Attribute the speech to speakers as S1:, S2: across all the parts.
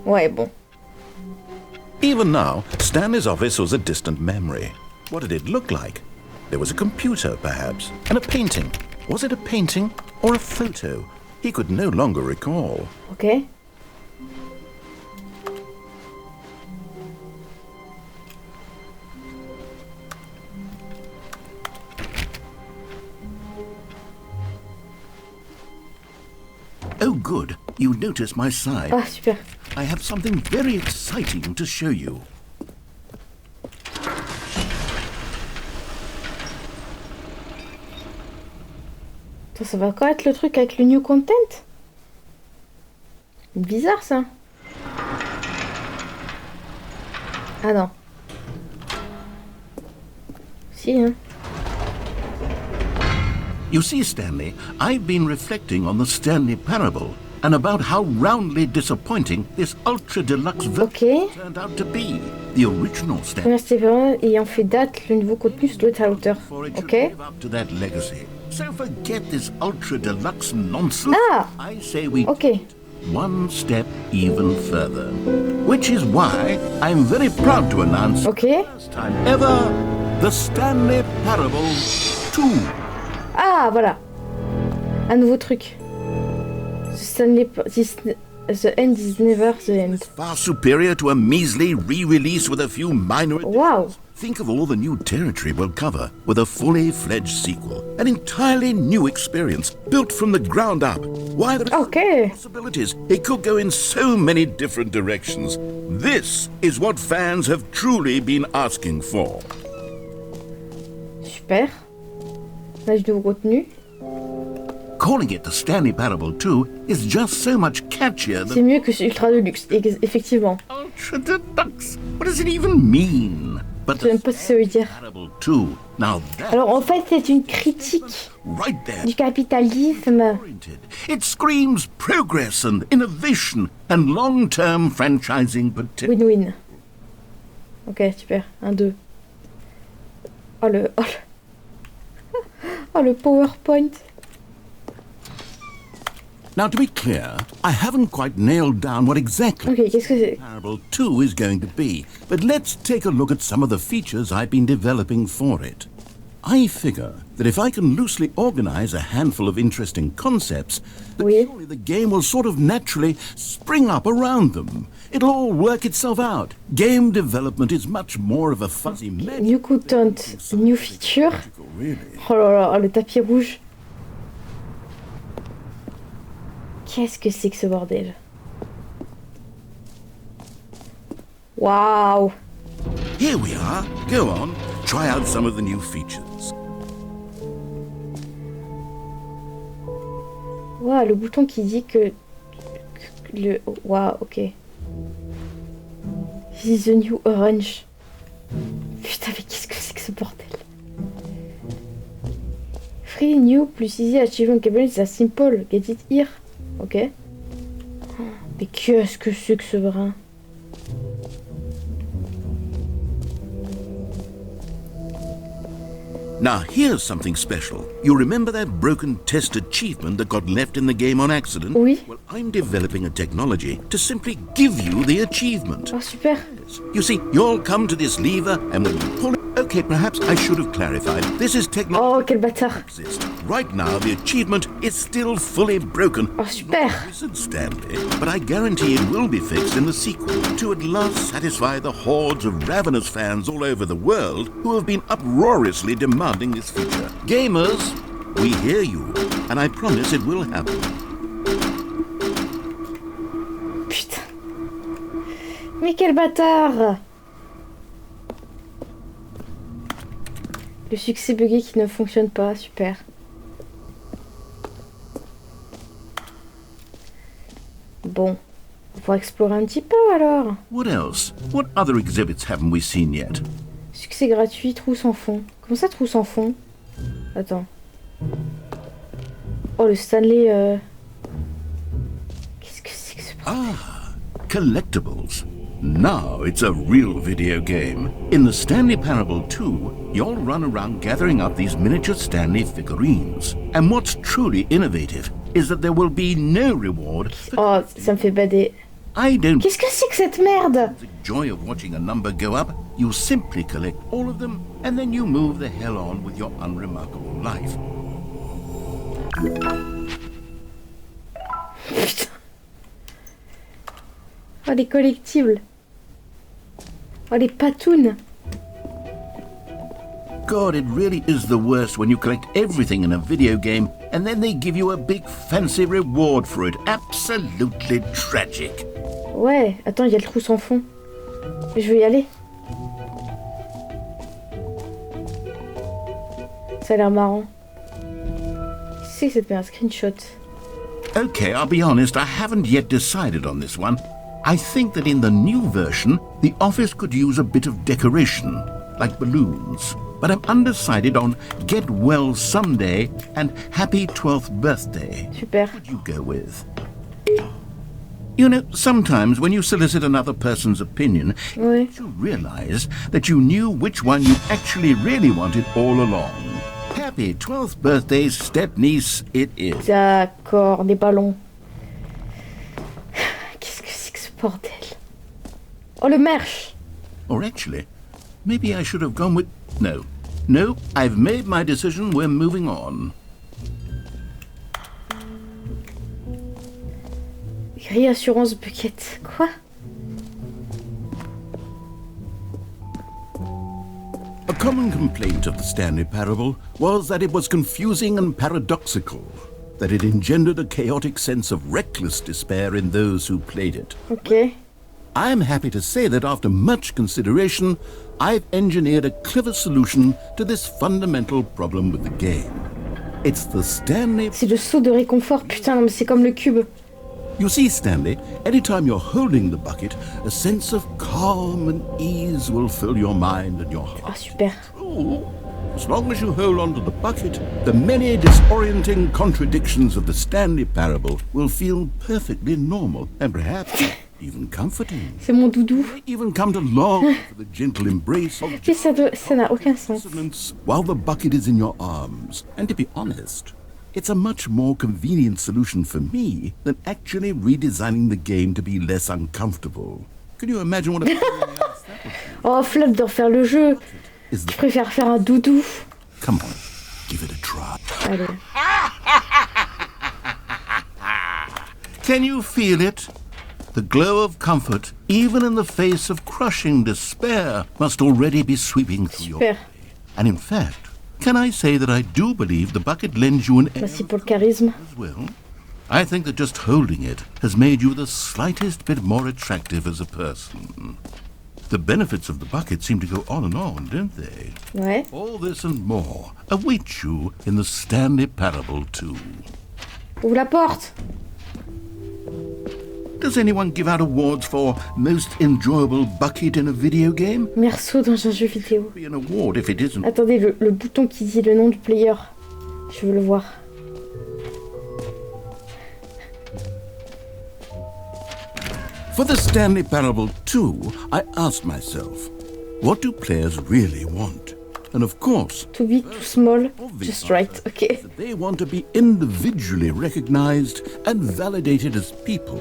S1: Ouais, bon.
S2: Even now, Stanley's office was a distant memory. What did it look like? There was a computer, perhaps, and a painting. Was it a painting or a photo? He could no longer recall.
S1: Ok.
S2: Oh, good. You notice my side.
S1: Ah, super.
S2: I have something very exciting to show you.
S1: Attends, ça va encore être le truc avec le new content? Bizarre, ça. Ah non. Si, hein.
S2: You see, Stanley, I've been reflecting on the Stanley parable and about how roundly disappointing this ultra deluxe version turned out to be. The original Stanley.
S1: Première Stéphane ayant fait date, le nouveau contenu doit être à la hauteur. Ok.
S2: To that legacy. So forget this ultra deluxe nonsense.
S1: Ah.
S2: I say we
S1: Ok.
S2: one step even further, which is why I'm very proud to announce
S1: Ok.
S2: first time ever the Stanley Parable 2.
S1: Ah, voilà. Un nouveau truc. The end is never the end.
S2: Far superior to a measly re-release with a few minor additions.
S1: Wow.
S2: Think of all the new territory we'll cover with a fully fledged sequel. An entirely new experience, built from the ground up. Why there are possibilities. It could go in so many different directions. This is what fans have truly been asking for.
S1: Super. Là, du nouveau contenu.
S2: Calling it the Stanley Parable 2 is just so much catchier than...
S1: C'est mieux que Ultra Deluxe, effectivement.
S2: Ultra Deluxe? What does it even mean?
S1: Je sais même pas ce que ça veut dire. Alors en fait, c'est une critique du capitalisme.
S2: It screams progress and innovation and long-term franchising potential.
S1: Win-win. Ok, super. 1, 2. Oh le... Oh le PowerPoint.
S2: Now, to be clear, I haven't quite nailed down what exactly Parable 2 is going to be, but let's take a look at some of the features I've been developing for it. I figure that if I can loosely organize a handful of interesting concepts, then surely the game will sort of naturally spring up around them. It'll all work itself out. Game development is much more of a fuzzy mess.
S1: New content, new feature. Oh là là, le tapis rouge. Qu'est-ce que c'est que ce bordel? Waouh!
S2: Here we are. Go on. Try out some of the new features.
S1: Waouh, le bouton qui dit que le... Waouh, ok. This is the new orange. Putain, mais qu'est-ce que c'est que ce bordel? Free, new, plus easy, achievement capable, c'est simple. Get it here. Ok. Mais qu'est-ce que c'est que ce brin?
S2: Now here's something special. You remember that broken test achievement that got left in the game on accident?
S1: Oui.
S2: Well, I'm developing a technology to simply give you the achievement.
S1: Oh, super.
S2: You see, you'll come to this lever and when you pull it... Okay, perhaps I should have clarified. This is technology.
S1: Oh, quel bâtard.
S2: Right now, the achievement is still fully broken.
S1: Oh, super.
S2: Stanley, but I guarantee it will be fixed in the sequel to at last satisfy the hordes of ravenous fans all over the world who have been uproariously demanding this feature. Gamers, we hear you, and I promise it will happen.
S1: Putain. Mais quel bâtard. Le succès buggé qui ne fonctionne pas, super. Bon, on va explorer un petit peu alors.
S2: What else? What other exhibits haven't we seen yet?
S1: Succès gratuit, trou sans fond. Comment ça, trou sans fond? Attends. Oh, le Stanley... Qu'est-ce que c'est que ce bordel?
S2: Ah, collectibles. Now it's a real video game. In the Stanley Parable 2, you'll run around gathering up these miniature Stanley figurines. And what's truly innovative is that there will be no reward.
S1: Oh, ça me fait bader.
S2: I don't
S1: Qu'est-ce que c'est que cette merde?
S2: the joy of watching a number go up. You simply collect all of them, and then you move the hell on with your unremarkable life.
S1: Putain. Oh, les collectibles. Oh, les patounes.
S2: God, it really is the worst when you collect everything in a video game and then they give you a big fancy reward for it. Absolutely tragic.
S1: Ouais, attends, il y a le trou sans fond. Je vais y aller. Ça a l'air marrant. Qu'est-ce que c'est que cette merde? Screenshot.
S2: Okay, I'll be honest, I haven't yet decided on this one. I think that in the new version, the office could use a bit of decoration, like balloons. But I'm undecided on Get Well Someday and Happy 12th Birthday.
S1: Super.
S2: What would you go with? You know, sometimes when you solicit another person's opinion,
S1: Ouais.
S2: you realize that you knew which one you actually really wanted all along. Happy 12th birthday, step-niece, it is.
S1: D'accord, des ballons. Qu'est-ce que c'est que ce bordel? Oh, le merch.
S2: Or actually, maybe I should have gone with... No, I've made my decision, we're moving on.
S1: Réassurance bucket. Quoi?
S2: A common complaint of the Stanley parable was that it was confusing and paradoxical, that it engendered a chaotic sense of reckless despair in those who played it.
S1: Ok.
S2: I'm happy to say that after much consideration, I've engineered a clever solution to this fundamental problem with the game. It's the Stanley...
S1: C'est le saut de réconfort. Putain, non, mais c'est comme le cube.
S2: You see, Stanley, anytime you're holding the bucket, a sense of calm and ease will fill your mind and your heart.
S1: Ah, super.
S2: True. As long as you hold on to the bucket, the many disorienting contradictions of the Stanley parable will feel perfectly normal and perhaps even comforting.
S1: C'est mon doudou.
S2: Even come to long for the gentle embrace of
S1: Et ça n'a aucun sens.
S2: dissonance while the bucket is in your arms. And to be honest, it's a much more convenient solution for me than actually redesigning the game to be less uncomfortable. Can you imagine what a pain in the ass that would be?
S1: Oh, flemme de refaire le jeu.
S2: Is the...
S1: Je préfère faire un doudou.
S2: Come on, give it a try.
S1: Allez.
S2: Can you feel it? The glow of comfort, even in the face of crushing despair, must already be sweeping through your
S1: Super.
S2: body. And in fact, can I say that I do believe the bucket lends you an air
S1: Merci pour le charisme.
S2: as well? I think that just holding it has made you the slightest bit more attractive as a person. The benefits of the bucket seem to go on, don't they?
S1: Ouais.
S2: All this and more await you in the Stanley Parable 2.
S1: Ouvre la porte.
S2: Does anyone give out awards for most enjoyable bucket in a video game?
S1: Merceau dans un jeu vidéo.
S2: Be an award if it isn't.
S1: Attendez, le bouton qui dit le nom du player. Je veux le voir.
S2: For the Stanley Parable 2, I asked myself, what do players really want? And of course,
S1: Too big, too small,
S2: obvious
S1: just right.
S2: answer
S1: Ok.
S2: is that they want to be individually recognized and validated as people.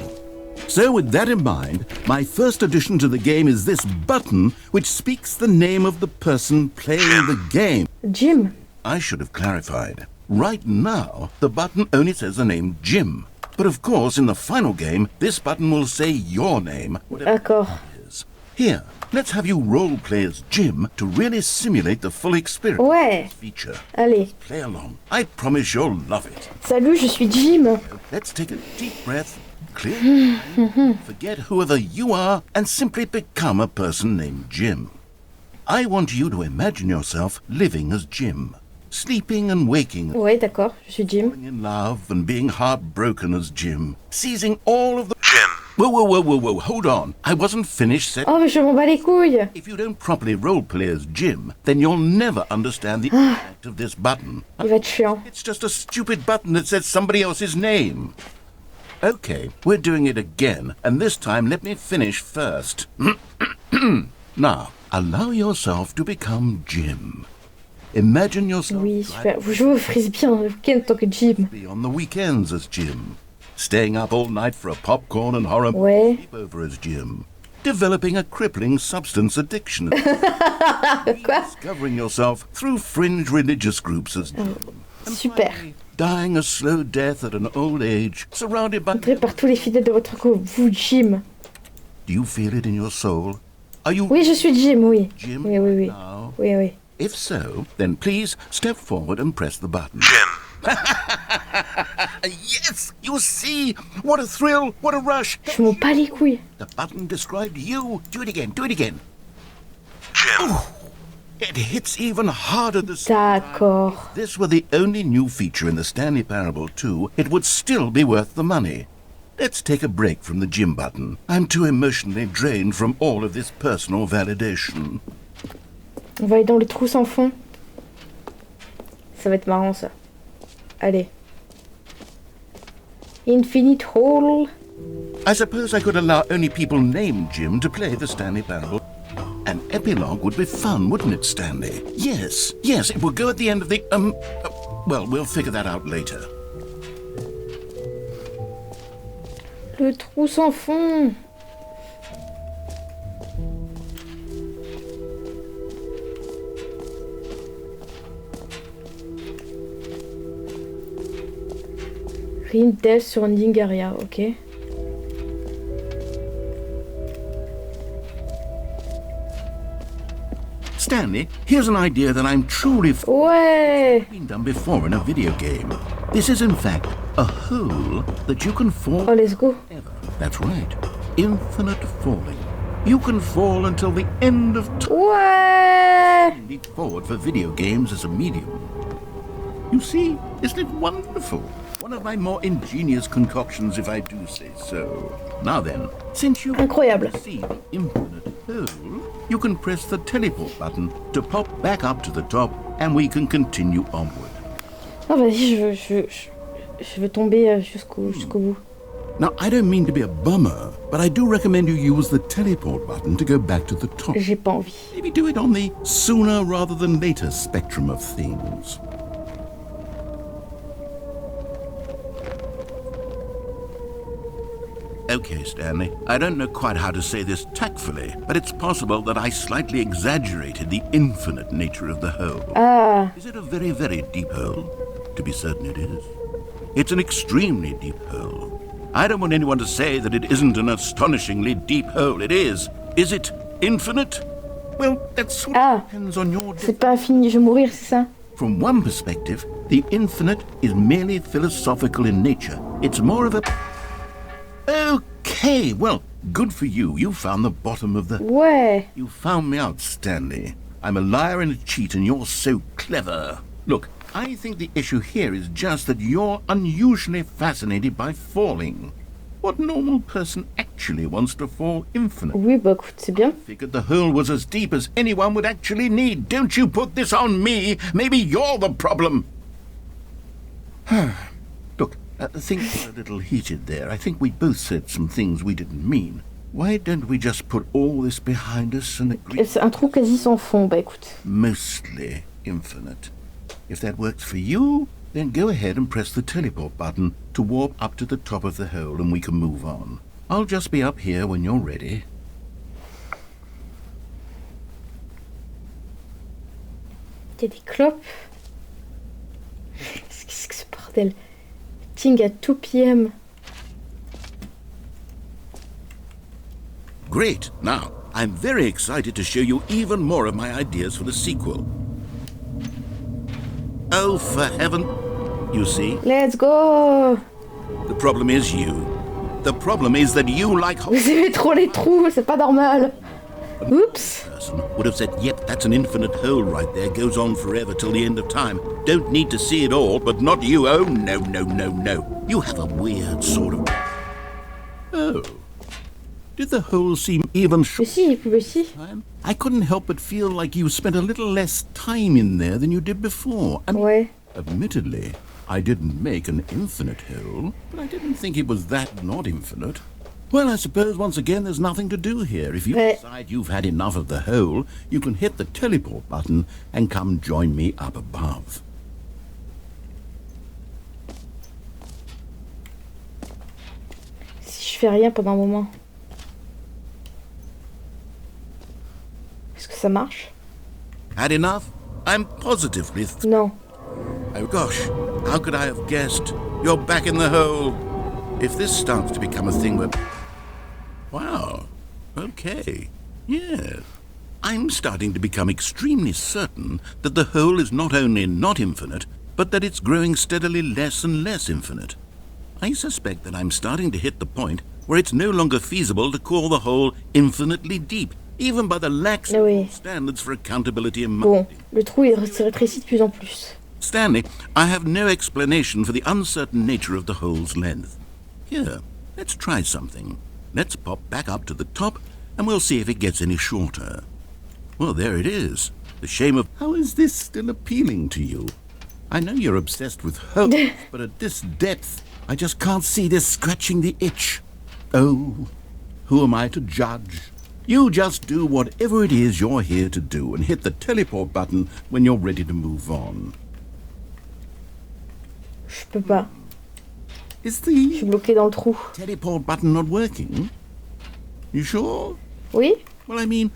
S2: So with that in mind, my first addition to the game is this button which speaks the name of the person playing the game.
S1: Jim.
S2: I should have clarified. Right now, the button only says the name Jim. But of course, in the final game, this button will say your name, whatever
S1: D'accord.
S2: it is. Here, let's have you role play as Jim to really simulate the full experience
S1: Ouais.
S2: of this feature.
S1: Allez.
S2: Play along. I promise you'll love it.
S1: Salut, je suis Jim.
S2: Let's take a deep breath, clear your mind, forget whoever you are, and simply become a person named Jim. I want you to imagine yourself living as Jim, sleeping and waking,
S1: Ouais, d'accord, je suis Jim.
S2: falling in love and being heartbroken as Jim, seizing all of the... Jim! Whoa, hold on. I wasn't finished saying...
S1: Oh, mais je m'en bats les couilles.
S2: If you don't properly roleplay as Jim, then you'll never understand the impact of this button.
S1: Il va être chiant.
S2: It's just a stupid button that says somebody else's name. Okay, we're doing it again, and this time let me finish first. Now, allow yourself to become Jim. Imagine yourself
S1: Oui, super. Vous jouez au frisbee en week-end en tant que Jim.
S2: on the weekends as Jim. staying up all night for a popcorn and horror sleepover as Jim, developing a crippling substance addiction, discovering yourself through fringe religious groups as Jim, and
S1: super.
S2: finally, dying a slow death at an old age, surrounded by...
S1: Entré par tous les fidèles de votre co, vous, Jim.
S2: Do you feel it in your soul? Are you...
S1: Oui, je suis Jim, oui.
S2: Jim
S1: Oui, oui, oui.
S2: now?
S1: Oui, oui.
S2: If so, then please step forward and press the button.
S3: Jim.
S2: Yes, you see? What a thrill, what a rush.
S1: Je m'en bats les couilles.
S2: The button described you. Do it again, do it again.
S3: Jim.
S2: Ooh, it hits even harder this
S1: D'accord.
S2: If this were the only new feature in the Stanley Parable 2, it would still be worth the money. Let's take a break from the Jim button. I'm too emotionally drained from all of this personal validation.
S1: On va aller dans le trou sans fond. Ça va être marrant, ça. Allez. Infinite Hole.
S2: I suppose I could allow only people named Jim to play the Stanley Parable. An epilogue would be fun, wouldn't it, Stanley? Yes, yes, it would go at the end of the, well, we'll figure that out later.
S1: Le trou sans fond. Rintel surrounding area, ok.
S2: Stanley, here's an idea that I'm truly
S1: Ouais.
S2: been done before in a video game. This is in fact a hole that you can fall
S1: Oh, let's go.
S2: ever. That's right. Infinite falling. You can fall until the end of time.
S1: Ouais.
S2: Leap forward for video games as a medium. You see, isn't it wonderful? One of my more ingenious concoctions, if I do say so. Now then, since you
S1: Incroyable.
S2: see the infinite hole, you can press the teleport button to pop back up to the top, and we can continue onward.
S1: Non, vas-y, je veux tomber jusqu'au bout.
S2: Now, I don't mean to be a bummer, but I do recommend you use the teleport button to go back to the top.
S1: J'ai pas envie.
S2: Maybe do it on the sooner rather than later spectrum of things. Okay, Stanley, I don't know quite how to say this tactfully, but it's possible that I slightly exaggerated the infinite nature of the hole.
S1: Ah,
S2: Is it a very, very deep hole? To be certain it is. It's an extremely deep hole. I don't want anyone to say that it isn't an astonishingly deep hole. It is. Is it infinite? Well, that sort of depends on your...
S1: c'est pas infini, je vais mourir, c'est ça?
S2: From one perspective, the infinite is merely philosophical in nature. It's more of a... Okay, well, good for you. You found the bottom of the...
S1: Ouais.
S2: You found me out, Stanley. I'm a liar and a cheat, and you're so clever. Look, I think the issue here is just that you're unusually fascinated by falling. What normal person actually wants to fall infinite?
S1: Oui, bah écoute, c'est bien.
S2: Figured the hole was as deep as anyone would actually need. Don't you put this on me. Maybe you're the problem. Look, things are a little heated there. I think we both said some things we didn't mean. Why don't we just put all this behind us and agree?
S1: C'est un trou quasi sans fond, bah écoute.
S2: Mostly infinite. If that works for you, then go ahead and press the teleport button to warp up to the top of the hole and we can move on. I'll just be up here when you're ready.
S1: Il y a des clopes. Qu'est-ce que ce bordel? Ting at 2 p.m.
S2: Great. Now, I'm very excited to show you even more of my ideas for the sequel. Oh, for heaven. You see,
S1: Let's go.
S2: the problem is you. The problem is that you like...
S1: Vous aimez trop les trous, c'est pas normal. Oups.
S2: person would have said, yep, that's an infinite hole right there, goes on forever till the end of time. Don't need to see it all, but not you. Oh, no, no, no, no. You have a weird sort of... Oh. Did the hole seem even
S1: Mais si, mais si.
S2: I couldn't help but feel like you spent a little less time in there than you did before. I mean,
S1: Ouais.
S2: admittedly, I didn't make an infinite hole, but I didn't think it was that not infinite. Well, I suppose once again there's nothing to do here. If you decide you've had enough of the hole, you can hit the teleport button and come join me up above.
S1: je fais rien pendant un moment? Est-ce que ça marche?
S2: Had enough? I'm positively...
S1: Non.
S2: Oh gosh, how could I have guessed? You're back in the hole. If this starts to become a thing where... Wow, okay, yes. I'm starting to become extremely certain that the hole is not only not infinite, but that it's growing steadily less and less infinite. I suspect that I'm starting to hit the point where it's no longer feasible to call the hole infinitely deep, even by the lax standards for accountability and
S1: Bon,
S2: marketing.
S1: le trou il se rétrécit de plus en plus.
S2: Stanley, I have no explanation for the uncertain nature of the hole's length. Here, let's try something. Let's pop back up to the top, and we'll see if it gets any shorter. Well, there it is. The shame of... How is this still appealing to you? I know you're obsessed with holes, but at this depth, I just can't see this scratching the itch. Oh, who am I to judge? You just do whatever it is you're here to do and hit the teleport button when you're ready to move on.
S1: Je peux pas.
S2: Is
S1: Je suis
S2: the
S1: bloquée dans le trou.
S2: teleport button not working? You sure?
S1: Oui?
S2: Well, I mean,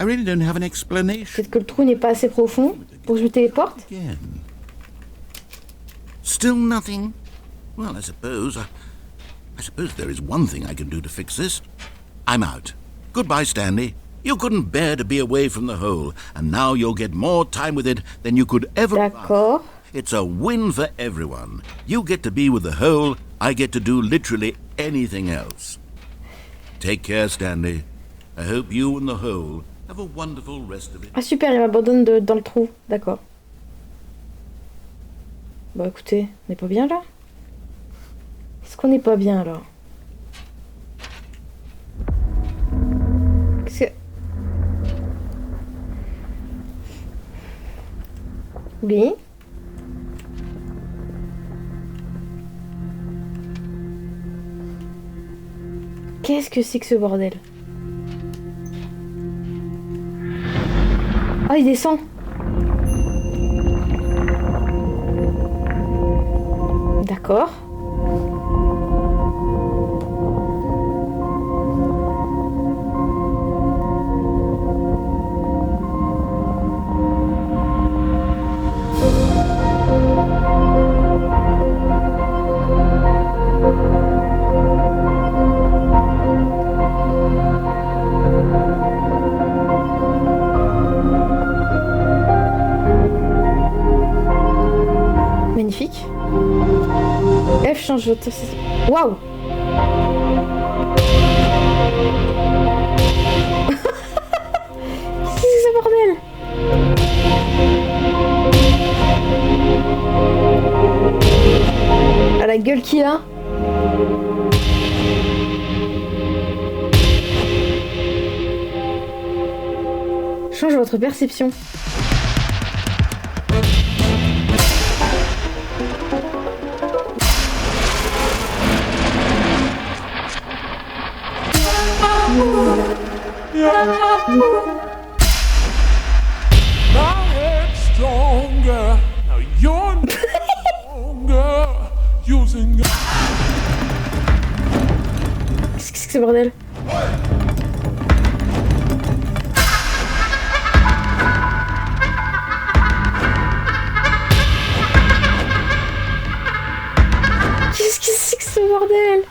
S2: I really don't have an explanation.
S1: Peut-être que le trou n'est pas assez profond pour que je me téléporte?
S2: Again. Still nothing? Well, I suppose there is one thing I can do to fix this. I'm out. Goodbye, Stanley. You couldn't bear to be away from the hole, and now you'll get more time with it than you could ever.
S1: D'accord.
S2: It's a win for everyone. You get to be with the hole, I get to do literally anything else. Take care, Stanley. I hope you and the hole have a wonderful rest of it.
S1: Ah super, il m'abandonne dans le trou. D'accord. Bah écoutez, on n'est pas bien là? Est-ce qu'on n'est pas bien là? Qu'est-ce que... Oui. Qu'est-ce que c'est que ce bordel? Ah, il descend. D'accord. Magnifique. F change votre... Waouh. Qu'est-ce que c'est ce bordel? À la gueule qu'il a. Change votre perception.
S4: My head's stronger. Now you're no longer using.
S1: Qu'est-ce que c'est que ce bordel? Qu'est-ce que c'est que ce bordel?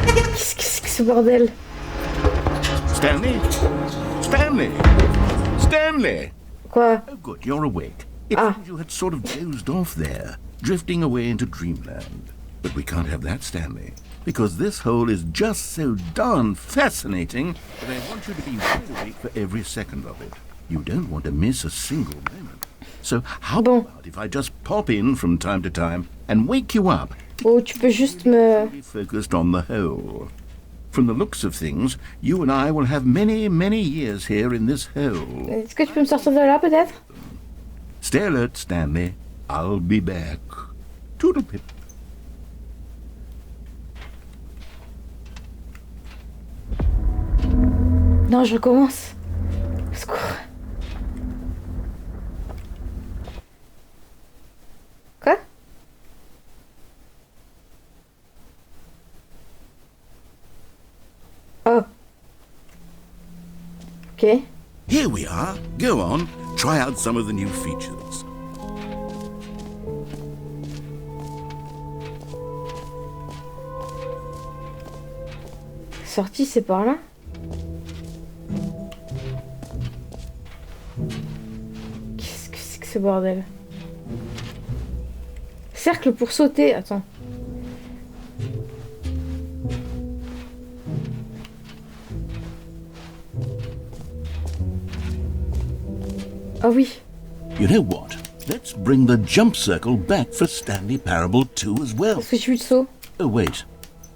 S1: Qu'est-ce que c'est que ce bordel?
S2: Stanley? Stanley? Stanley?
S1: Quoi?
S2: Oh, good, you're awake. It
S1: Ah.
S2: seems you had sort of dozed off there, drifting away into dreamland. But we can't have that, Stanley, because this hole is just so darn fascinating that I want you to be wide awake for every second of it. You don't want to miss a single moment. So how
S1: Bon.
S2: about if I just pop in from time to time and wake you up?
S1: Oh, tu peux juste me...
S2: Be focused on the whole. From the looks of things, you and I will have many, many years here in this hole.
S1: Est-ce que tu peux me sortir de là, peut-être?
S2: Stay alert, Stanley. I'll be back. Toodle-pip.
S1: Non, je recommence. Au secours. Quoi? Oh. Ok.
S2: Here we are. Go on. Try out some of the new features.
S1: Sortie, c'est par là? Qu'est-ce que c'est que ce bordel? Cercle pour sauter. Attends. Ah oui.
S2: You know what? Let's bring the jump circle back for Stanley Parable 2 as well.
S1: Est-ce que j'ai vu le saut?
S2: Oh, wait.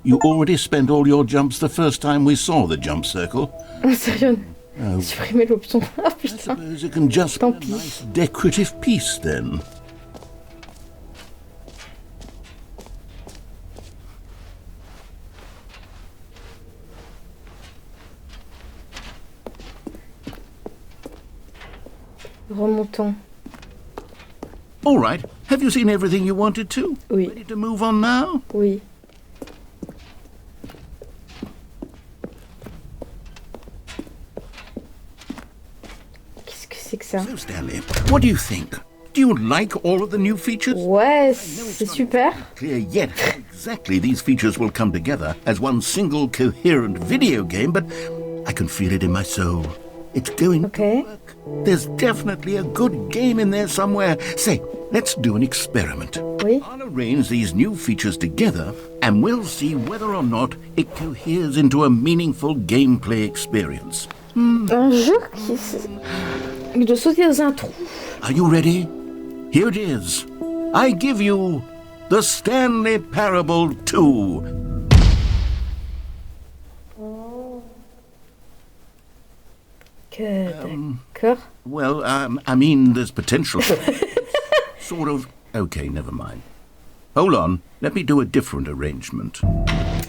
S2: You already spent all your jumps the first time we saw the jump circle.
S1: Oh, sérieux?
S2: Oh.
S1: Supprimer l'option. Ah
S2: I
S1: putain.
S2: suppose it can just be
S1: Tant
S2: a
S1: pis.
S2: nice decorative piece then.
S1: Remontons.
S2: All right. Have you seen everything you wanted to?
S1: Oui.
S2: Ready to move on now?
S1: Oui. Qu'est-ce que c'est que ça?
S2: So, Stanley, what do you think? Do you like all of the new features?
S1: Ouais, c'est super.
S2: Clear yet how exactly these features will come together as one single coherent video game, but I can feel it in my soul. It's going
S1: Okay.
S2: to work. There's definitely a good game in there somewhere. Say, let's do an experiment.
S1: Oui.
S2: I'll arrange these new features together and we'll see whether or not it coheres into a meaningful gameplay experience.
S1: Un jeu qui de sauter dans un trou.
S2: Are you ready? Here it is. I give you the Stanley Parable 2.
S1: D'accord.
S2: Well, I mean, there's potential. Sort of. Okay, never mind. Hold on. Let me do a different arrangement.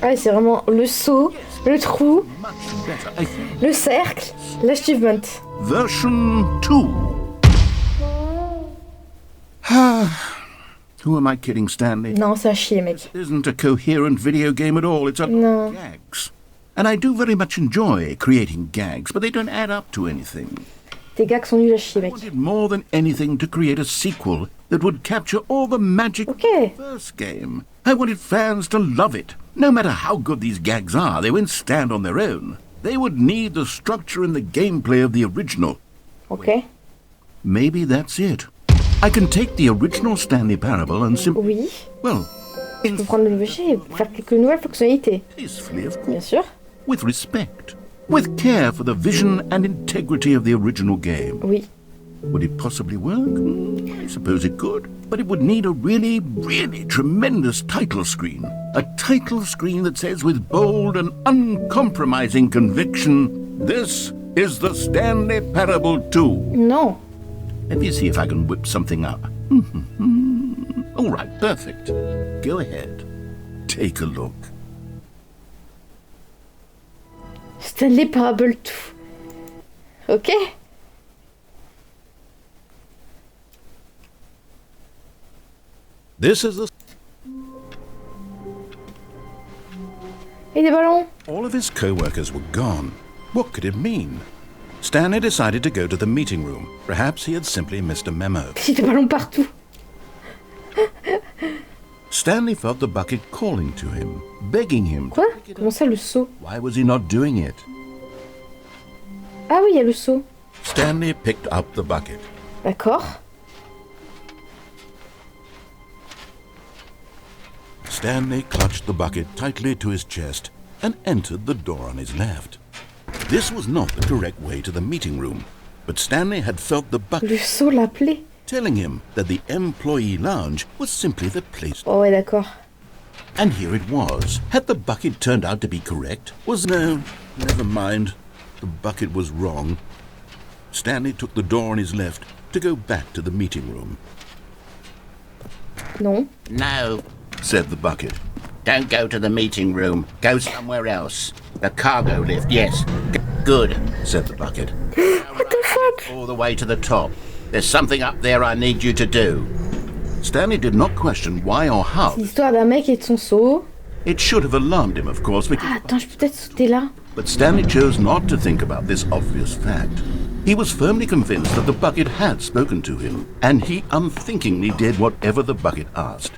S1: Ouais, c'est vraiment le saut, le trou,
S2: Much better. I think.
S1: le cercle, l'achievement.
S2: Version 2. Who am I kidding, Stanley?
S1: Non, c'est à chier, mec.
S2: This isn't a coherent video game at all. It's a
S1: No.
S2: gags. And I do very much enjoy creating gags, but they don't add up to anything.
S1: Tes gags sont nuls à chier,
S2: I
S1: mec.
S2: wanted more than anything to create a sequel that would capture all the magic
S1: Ok.
S2: of the first game. I wanted fans to love it. No matter how good these gags are, they won't stand on their own. They would need the structure and the gameplay of the original.
S1: Ok.
S2: Maybe that's it. I can take the original Stanley Parable and simply,
S1: Oui.
S2: well,
S1: Je peux prendre le nouveau jeu et faire quelques nouvelles fonctionnalités.
S2: tastefully, of
S1: Bien
S2: course,
S1: sûr.
S2: with respect, with care for the vision and integrity of the original game.
S1: Oui.
S2: Would it possibly work? I suppose it could. But it would need a really, really tremendous title screen. A title screen that says with bold and uncompromising conviction, "This is the Stanley Parable 2.
S1: Non.
S2: Let me see if I can whip something up. All right, perfect. Go ahead. Take a look.
S1: Stanley Parable 2. Ok.
S2: This is the...
S1: Et des ballons.
S2: All of his co-workers were gone. What could it mean? Stanley decided to go to the meeting room. Perhaps he had simply missed a memo.
S1: Si des ballons partout.
S2: Stanley felt the bucket calling to him, begging him.
S1: Quoi? Comment ça, le saut?
S2: Why was he not doing it?
S1: Ah oui, il y a le saut.
S2: Stanley picked up the bucket.
S1: D'accord.
S2: Stanley clutched the bucket tightly to his chest and entered the door on his left. This was not the correct way to the meeting room, but Stanley had felt the bucket
S1: Le saut l'appelait.
S2: telling him that the employee lounge was simply the place.
S1: Oh ouais, d'accord.
S2: And here it was. Had the bucket turned out to be correct? No, never mind. The bucket was wrong. Stanley took the door on his left to go back to the meeting room.
S1: Non.
S3: No,
S2: Said the bucket.
S3: don't go to the meeting room. Go somewhere else. The cargo lift, yes. Good,
S2: Said the bucket.
S1: What the fuck?
S3: all the way to the top. There's something up there I need you to do.
S2: Stanley did not question why or how.
S1: C'est l'histoire d'un mec et de son seau.
S2: It should have alarmed him, of course, because...
S1: Ah, attends, je peux peut-être sauter là.
S2: But Stanley chose not to think about this obvious fact. He was firmly convinced that the bucket had spoken to him, and he unthinkingly did whatever the bucket asked.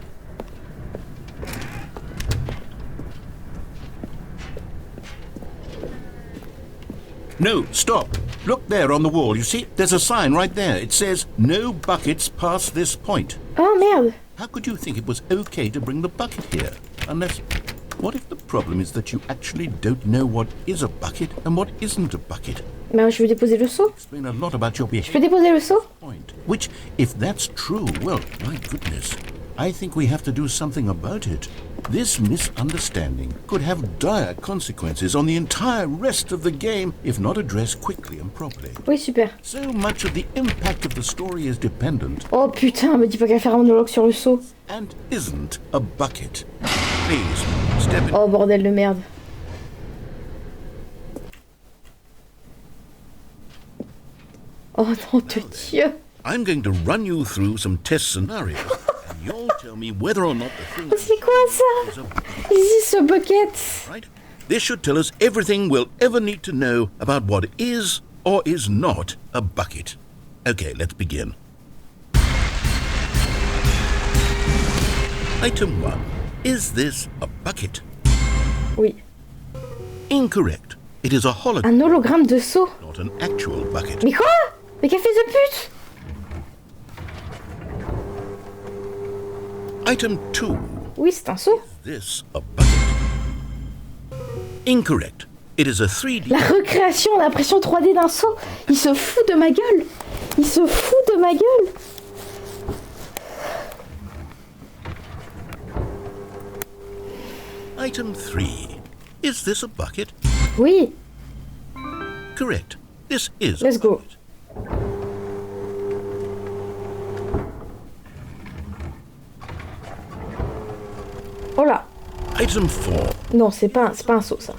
S2: No, stop. Look there on the wall. You see, there's a sign right there. It says, no buckets past this point.
S1: Oh merde.
S2: How could you think it was okay to bring the bucket here? Unless... What if the problem is that you actually don't know what is a bucket and what isn't a bucket?
S1: Mais je veux déposer le seau.
S2: Explain a lot about your
S1: Je
S2: behavior.
S1: peux déposer le seau?
S2: Point. Which, if that's true, well, my goodness, I think we have to do something about it. This misunderstanding could have dire consequences on the entire rest of the game if not addressed quickly and properly.
S1: Oui, super.
S2: So much of the impact of the story is dependent
S1: Oh putain, me dis pas qu'à faire un monologue sur le seau.
S2: and isn't a bucket. Please, step in.
S1: Oh bordel de merde. Oh nom de Dieu.
S2: I'm going to run you through some test scenarios, and you'll tell me whether or not the thing
S1: C'est quoi ça?
S2: is a bucket.
S1: Ici ce bucket.
S2: Right? This should tell us everything we'll ever need to know about what is or is not a bucket. Okay, let's begin. Item 1. Is this a bucket?
S1: Oui.
S2: Incorrect. It is a hologram,
S1: Un hologramme de seau.
S2: not an actual bucket.
S1: Mais quoi? Mais quel fils de pute?
S2: Item 2.
S1: Oui, c'est un seau.
S2: This a bucket? Incorrect. It is a 3D...
S1: La recréation, l'impression 3D d'un seau. Il se fout de ma gueule. Il se fout de ma gueule.
S2: Item 3. Is this a bucket?
S1: Oui.
S2: Correct. This is
S1: Let's
S2: a
S1: go.
S2: bucket.
S1: Oh là.
S2: Item 4.
S1: Non, c'est pas un seau ça.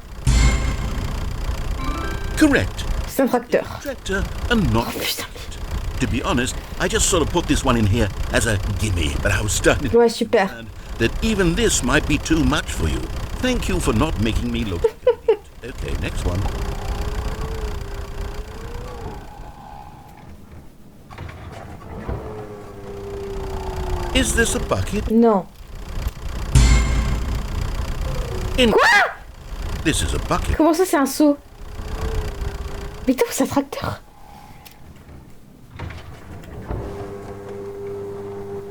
S2: Correct.
S1: C'est un tracteur.
S2: Tractor and not a
S1: Putain.
S2: bucket. To be honest, I just sort of put this one in here as a gimme, but I was starting to
S1: Ouais, super.
S2: understand that even this might be too much for you. Thank you for not making me look stupid. Okay, next one. Is this a bucket?
S1: Non.
S2: Quoi? This is a bucket.
S1: Comment ça, c'est un seau? Mais attends, c'est un tracteur.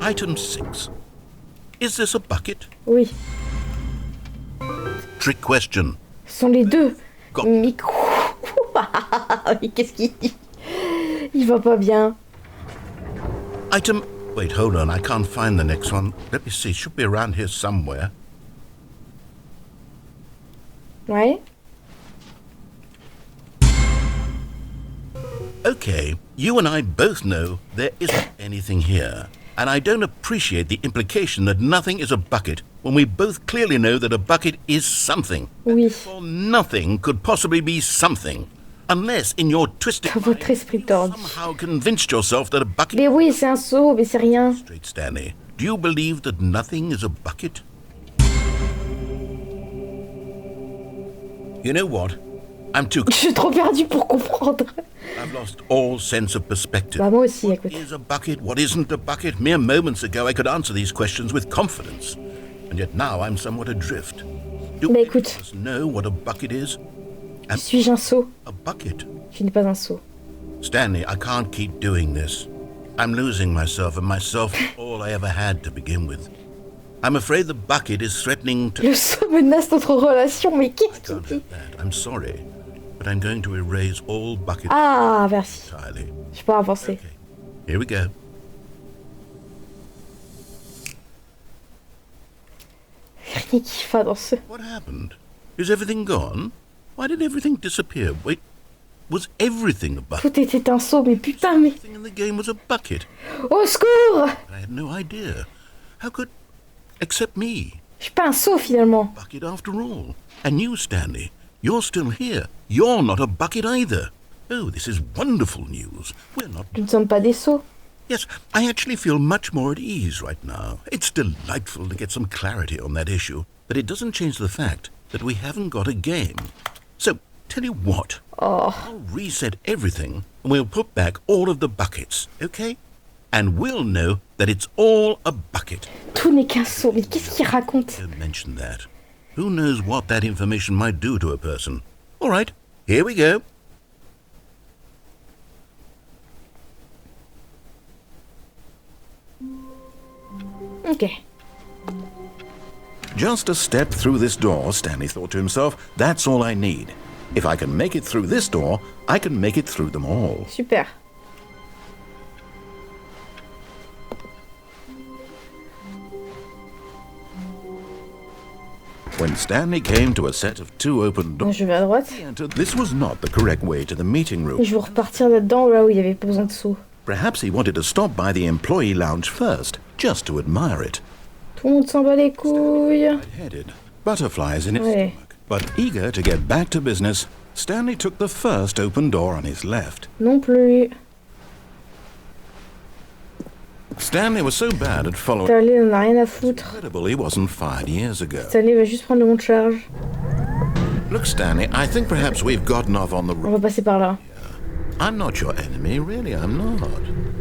S2: Item 6. Is this a bucket?
S1: Oui.
S2: Trick question.
S1: Ce sont les deux.
S2: Go.
S1: Mais mais qu'est-ce qu'il dit? Il va pas bien.
S2: Item... Wait, hold on. I can't find the next one. Let me see. It should be around here somewhere.
S1: Ouais.
S2: Okay, you and I both know there isn't anything here. And I don't appreciate the implication that nothing is a bucket when we both clearly know that a bucket is something.
S1: Oui.
S2: Or nothing could possibly be something. Unless in your twisted
S1: Dans votre esprit tordu.
S2: somehow convinced yourself that a bucket...
S1: Mais oui, c'est un seau, mais c'est rien.
S2: Straight, Stanley. Do you believe that nothing is a bucket? You know what? I'm too...
S1: Je suis trop perdue pour comprendre.
S2: I've lost all sense of perspective.
S1: Bah moi aussi,
S2: What
S1: écoute.
S2: is a bucket? What isn't a bucket? Mere moments ago, I could answer these questions with confidence. And yet now I'm somewhat adrift. Do
S1: Bah
S2: any
S1: écoute,
S2: of us know what a bucket is?
S1: suis-je un seau?
S2: A bucket.
S1: Je n'ai pas un seau.
S2: Stanley, I can't keep doing this. I'm losing myself, and myself is all I ever had to begin with. I'm afraid the bucket is threatening to...
S1: Le seau menace notre relation, mais
S2: I
S1: qu'est-ce qu'il
S2: can't
S1: dit?
S2: have that. I'm sorry. But I'm going to erase all buckets
S1: Ah, merci.
S2: entirely.
S1: Je peux avancer.
S2: Okay, here we go.
S1: panique qu'il va dans ce...
S2: What happened? Is everything gone? Why did everything disappear? Wait, was everything a bucket?
S1: Tout était un seau, mais putain, mais...
S2: Everything in the game was a bucket.
S1: Au secours!
S2: I had no idea. How could... Except me.
S1: Je suis pas un seau, finalement.
S2: Bucket after all. And you, Stanley, you're still here. You're not a bucket either. Oh, this is wonderful news. We're not...
S1: Nous ne sommes pas des seaux.
S2: Yes, I actually feel much more at ease right now. It's delightful to get some clarity on that issue, but it doesn't change the fact that we haven't got a game. So, tell you what,
S1: Oh.
S2: I'll reset everything and we'll put back all of the buckets, okay? And we'll know that it's all a bucket.
S1: Tout n'est qu'un seau. Mais qu'est-ce qu'il raconte?
S2: Don't mention that. Who knows what that information might do to a person? All right, here we go.
S1: Ok.
S2: Just a step through this door, Stanley thought to himself. That's all I need. If I can make it through this door, I can make it through them all.
S1: Super.
S2: When Stanley came to a set of two open doors,
S1: Je vais à droite.
S2: he entered. This was not the correct way to the meeting room.
S1: Et je vais repartir là-dedans, là où il y avait pas besoin de seau.
S2: Perhaps he wanted to stop by the employee lounge first, just to admire it.
S1: Tout le monde s'en bat les couilles.
S2: Headed, butterflies in its
S1: Ouais.
S2: stomach. But eager to get back to business, Stanley took the first open door on his left.
S1: Non plus.
S2: Stanley was so bad at following.
S1: Stanley n'en a rien à foutre.
S2: Incredible he wasn't fired years ago.
S1: Stanley va juste prendre le monte charge.
S2: Look, Stanley, I think perhaps we've gotten off on the
S1: On
S2: road.
S1: va passer par là.
S2: I'm not your enemy, really, I'm not.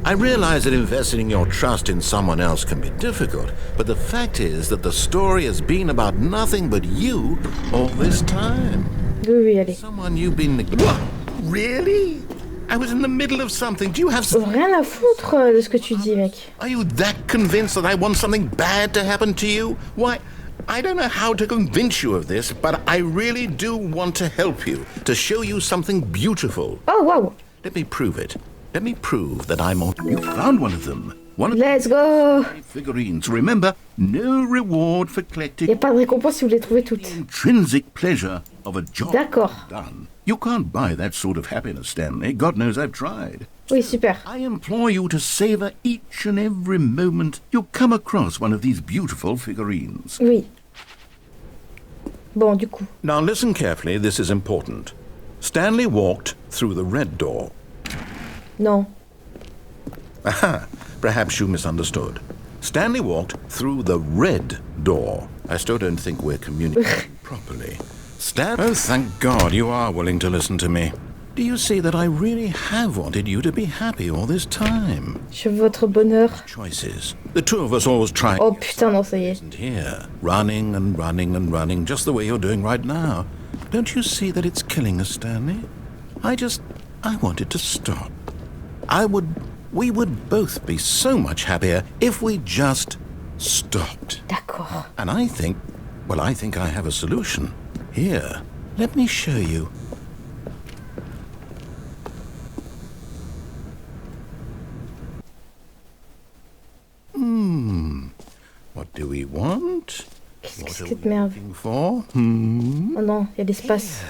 S2: I realize that investing your trust in someone else can be difficult, but the fact is that the story has been about nothing but you all this time.
S1: Oui, oui, allez.
S2: Someone you've been... What? Really? I was in the middle of something. Do you have...
S1: Rien à foutre de ce que tu dis, mec.
S2: Are you that convinced that I want something bad to happen to you? Why, I don't know how to convince you of this, but I really do want to help you, to show you something beautiful.
S1: Oh, waouh.
S2: Let me prove it. Let me prove that I'm on... You found one of them. One of
S1: Let's go.
S2: the figurines. Remember, no reward for
S1: Il n'y
S2: collecting
S1: a pas de récompense si vous les trouvez toutes.
S2: intrinsic pleasure of a job
S1: D'accord.
S2: done. You can't buy that sort of happiness, Stanley. God knows I've tried.
S1: Oui, super.
S2: I implore you to savor each and every moment you come across one of these beautiful figurines.
S1: Oui. Bon, du coup.
S2: Now listen carefully, this is important. Stanley walked through the red door.
S1: Non.
S2: Aha, perhaps you misunderstood. Stanley walked through the red door. I still don't think we're communicating properly. Oh, thank God you are willing to listen to me. Do you see that I really have wanted you to be happy all this time?
S1: Je veux votre bonheur.
S2: Choices. The two of us always try.
S1: Oh putain, non, ça y est.
S2: And here, running and running and running, just the way you're doing right now. Don't you see that it's killing us, Stanley? I wanted to stop. We would both be so much happier if we just stopped.
S1: D'accord.
S2: And I think I have a solution. Here, let me show you. What do we want?
S1: Qu'est-ce que
S2: What
S1: c'est
S2: are
S1: que cette
S2: we
S1: merde?
S2: looking for?
S1: Oh non, il y a l'espace.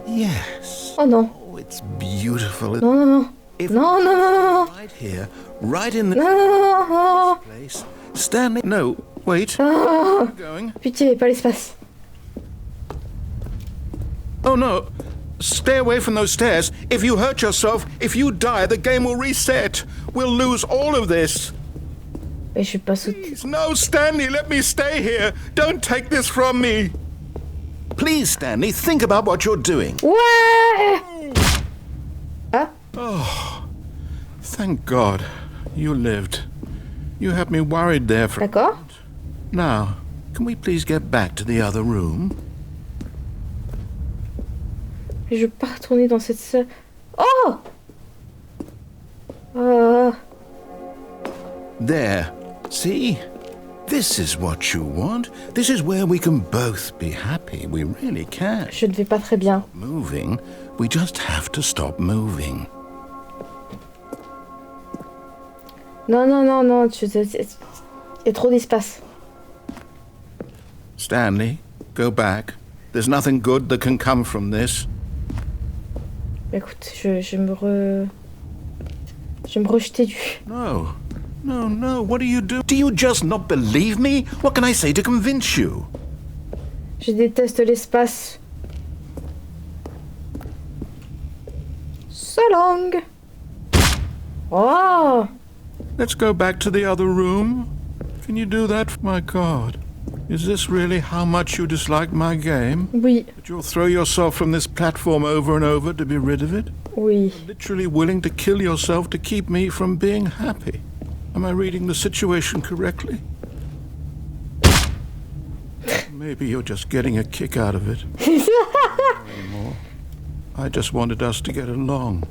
S2: Yes.
S1: Oh non.
S2: Oh, it's beautiful.
S1: Non, non, non.
S2: If
S1: Non, non, non, non.
S2: Right here, right in the
S1: Non, non, non, non.
S2: place. Stanley. No, wait.
S1: Oh,
S2: Going.
S1: pitié, pas l'espace.
S2: Oh no. Stay away from those stairs. If you hurt yourself, if you die, the game will reset. We'll lose all of this.
S1: Et je vais pas sauter.
S2: No, Stanley, let me stay here. Don't take this from me. Please, Stanley, think about what you're doing.
S1: Ouais. Ah,
S2: Thank God you lived. You had me worried there for...
S1: d'accord.
S2: Now, can we please get back to the other room?
S1: Je veux pas retourner dans cette salle. Oh. Oh.
S2: There. See? This is what you want. This is where we can both be happy. We really can.
S1: Je ne vais pas très bien.
S2: Moving. We just have to stop moving.
S1: Non, non, non, non. Il y a trop d'espace.
S2: Stanley, go back. There's nothing good that can come from this.
S1: Écoute, je vais me rejeter du...
S2: No. No, what do you do? Do you just not believe me? What can I say to convince you?
S1: Je déteste l'espace. So long. Oh.
S2: Let's go back to the other room. Can you do that? My God. Is this really how much you dislike my game?
S1: Oui.
S2: That you'll throw yourself from this platform over and over to be rid of it?
S1: Oui.
S2: Literally willing to kill yourself to keep me from being happy. Am I reading the situation correctly? Maybe you're just getting a kick out of it. Anymore. I just wanted us to get along.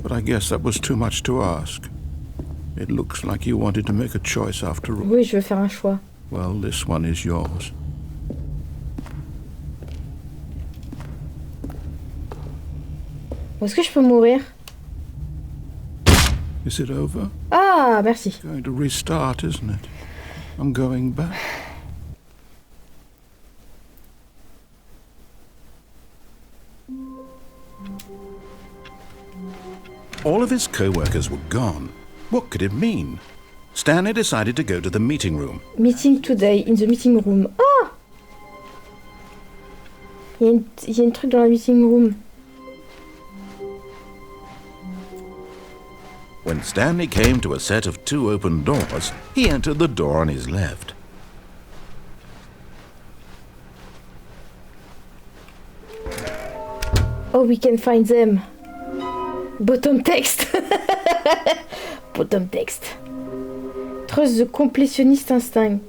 S2: But I guess that was too much to ask. It looks like you wanted to make a choice after all.
S1: Oui, je veux faire un choix.
S2: Well, this one is yours.
S1: Est-ce que je peux mourir?
S2: Is it over?
S1: Ah, merci.
S2: It's going to restart, isn't it? I'm going back. All of his co-workers were gone. What could it mean? Stanley decided to go to the meeting room.
S1: Meeting today in the meeting room. Ah! Il y a un truc dans la meeting room.
S2: When Stanley came to a set of 2 open doors, he entered the door on his left.
S1: Oh, we can find them. Bottom text. Bottom text. Trust the completionist instinct.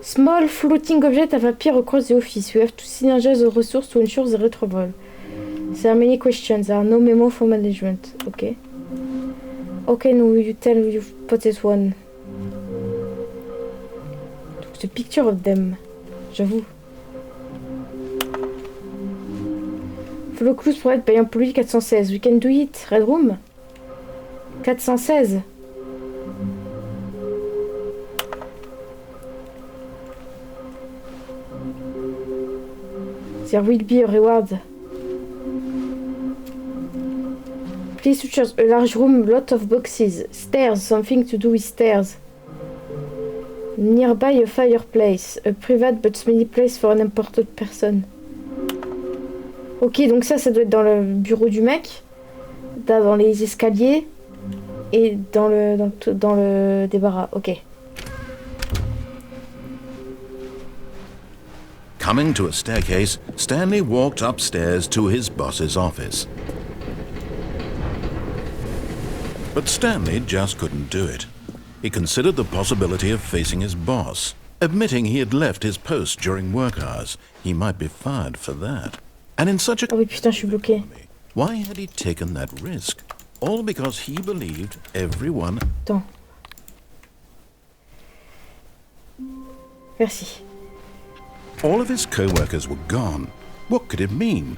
S1: Small floating object have appeared across the office. We have to synergize the resource to ensure the retrieval. There are many questions. There are no memo for management. Okay. Okay, no, you tell you spotted one. The picture of them. J'avoue. Follow clues provided by employee 416. We can do it. Red room. 416. There will be a reward. Please choose a large room, lot of boxes. Stairs, something to do with stairs. Nearby a fireplace. A private but smelly place for an important person. Ok, donc ça doit être dans le bureau du mec. Dans les escaliers. Et dans le débarras. Ok.
S2: Coming to a staircase, Stanley walked upstairs to his boss's office. But Stanley just couldn't do it. He considered the possibility of facing his boss. Admitting he had left his post during work hours, he might be fired for that. And in such a...
S1: Oh oui, putain, je suis bloqué.
S2: Why had he taken that risk? All because he believed everyone...
S1: Attends. Merci.
S2: All of his co-workers were gone. What could it mean?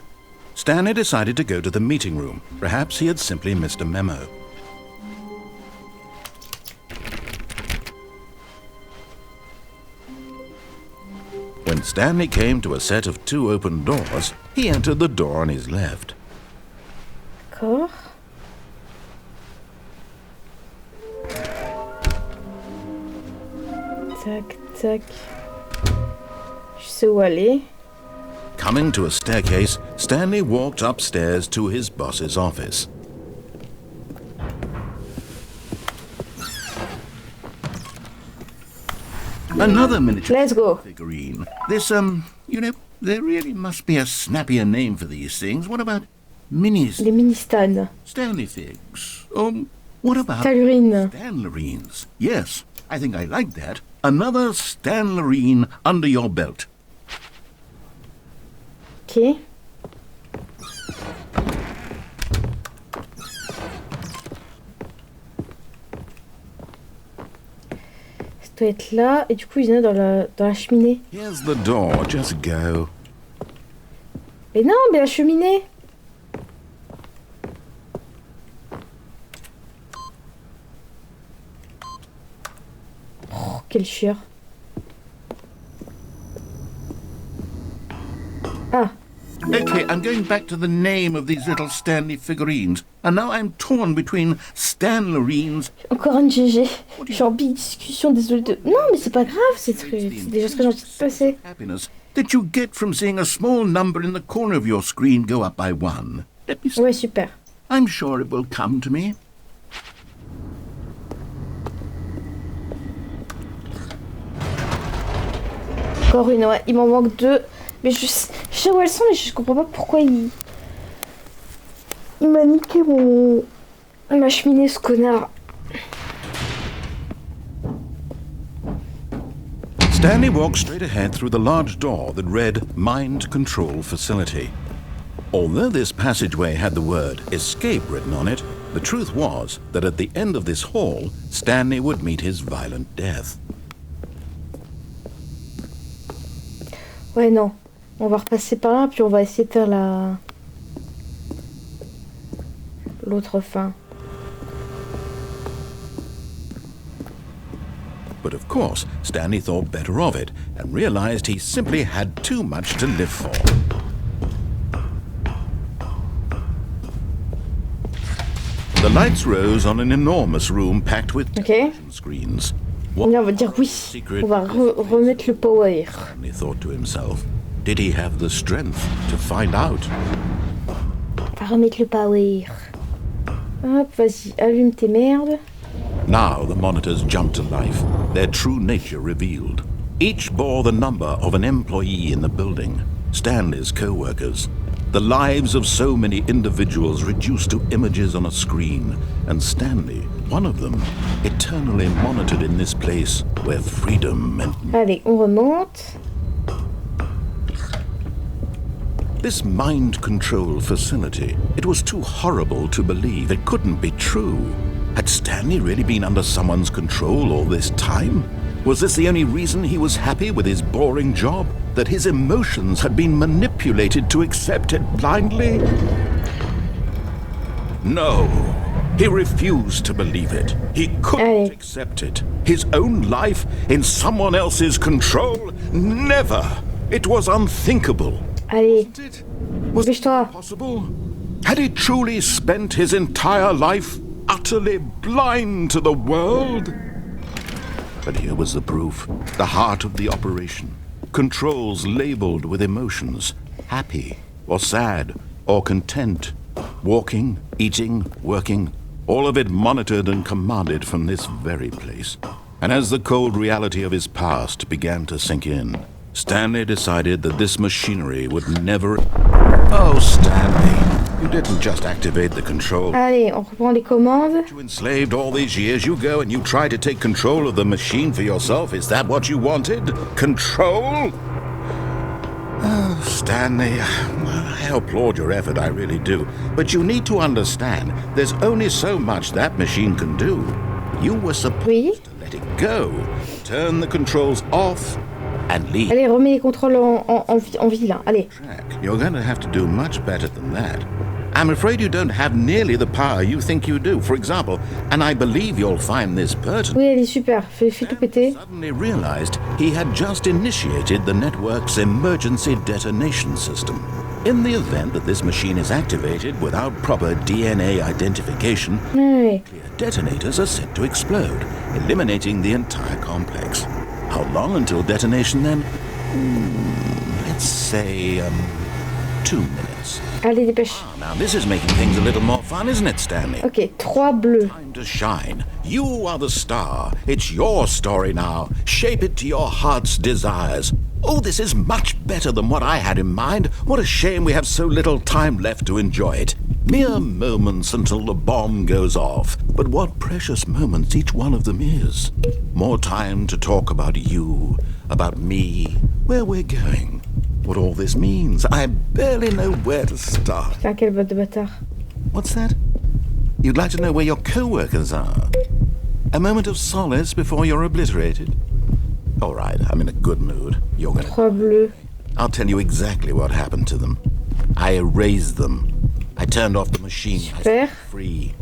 S2: Stanley decided to go to the meeting room. Perhaps he had simply missed a memo. When Stanley came to a set of 2 open doors, he entered the door on his left.
S1: D'accord. Tac, tac. Je sais où aller.
S2: Coming to a staircase, Stanley walked upstairs to his boss's office. Another miniature
S1: Let's go.
S2: figurine. This, there really must be a snappier name for these things. What about minis?
S1: Les mini-stands.
S2: Stanley figs. What about
S1: Talurine.
S2: Stanlerines? Yes, I think I like that. Another Stanlerine under your belt.
S1: Ok. Ça doit être là. Et du coup, il y en a dans la cheminée.
S2: Here's the door. Just go.
S1: Mais non, mais la cheminée. Oh, quel chieur. Ah.
S2: Okay, I'm going back to the name of these little Stanley figurines. And now I'm torn between Stanlerines.
S1: Encore un GG. Je suis en big discussion, désolé de... Non, mais c'est pas grave, c'est déjà très gentil de passer.
S2: Happiness that you get from seeing a small number in the corner of your screen go up by 1. Let me see.
S1: Ouais, super.
S2: I'm sure it will come to me.
S1: Encore une, ouais. Il m'en manque 2. Mais je sais où elles sont, mais je comprends pas pourquoi il m'a niqué ma cheminée, ce connard.
S2: Stanley walked straight ahead through the large door that read Mind Control Facility. Although this passageway had the word escape written on it, the truth was that at the end of this hall, Stanley would meet his violent death.
S1: Ouais, non. On va repasser par là, puis on va essayer de faire l'autre fin.
S2: But of course, Stanley thought better of it and realized he simply had too much to live for. The lights rose on an enormous room packed with television screens.
S1: On va dire oui. On va remettre le power.
S2: Stanley thought to himself, did he have the strength to find out?
S1: On va remettre le power. Hop, vas-y, allume tes merdes.
S2: Now the monitors jumped to life, their true nature revealed. Each bore the number of an employee in the building, Stanley's co-workers. The lives of so many individuals reduced to images on a screen, and Stanley, one of them, eternally monitored in this place where freedom meant...
S1: Allez, on remonte.
S2: This mind control facility, it was too horrible to believe. It couldn't be true. Had Stanley really been under someone's control all this time? Was this the only reason he was happy with his boring job? That his emotions had been manipulated to accept it blindly? No. He refused to believe it. He couldn't accept it. His own life in someone else's control? Never. It was unthinkable.
S1: Allez,
S2: Wasn't it? Was it possible? Had he truly spent his entire life utterly blind to the world? But here was the proof, the heart of the operation. Controls labeled with emotions, happy or sad or content, walking, eating, working, all of it monitored and commanded from this very place. And as the cold reality of his past began to sink in, Stanley decided that this machinery would never... Oh, Stanley, you didn't just activate the control.
S1: allez, on reprend les commandes.
S2: You enslaved all these years, you go and you try to take control of the machine for yourself. Is that what you wanted? Control? Oh, Stanley, I applaud your effort, I really do. But you need to understand, there's only so much that machine can do. You were supposed to let it go, turn the controls off, and leave.
S1: Allez, remets les contrôles en vie, là. Allez.
S2: You're going to have to do much better than that. I'm afraid you don't have nearly the power you think you do. For example, and I believe you'll find this pertinent.
S1: Oui, elle est super. Fais tout péter.
S2: Suddenly realized he had just initiated the network's emergency detonation system. In the event that this machine is activated without proper DNA identification,
S1: Ouais.
S2: detonators are set to explode, eliminating the entire complex. How long until detonation then? Let's say 2 minutes.
S1: Allez, dépêche.
S2: Now this is making things a little more fun, isn't it, Stanley?
S1: Ok, 3 bleus.
S2: Time to shine. You are the star. It's your story now. Shape it to your heart's desires. Oh, this is much better than what I had in mind. What a shame we have so little time left to enjoy it. Mere moments until the bomb goes off. But what precious moments each one of them is. More time to talk about you, about me, where we're going, what all this means. I barely know where to start.
S1: Putain, quel botte de bâtard.
S2: What's that? You'd like to know where your co-workers are? A moment of solace before you're obliterated? All right, I'm in a good mood. You're gonna...
S1: 3 bleus.
S2: I'll tell you exactly what happened to them. I erased them. I turned off the machine. I
S1: Super.
S2: set free.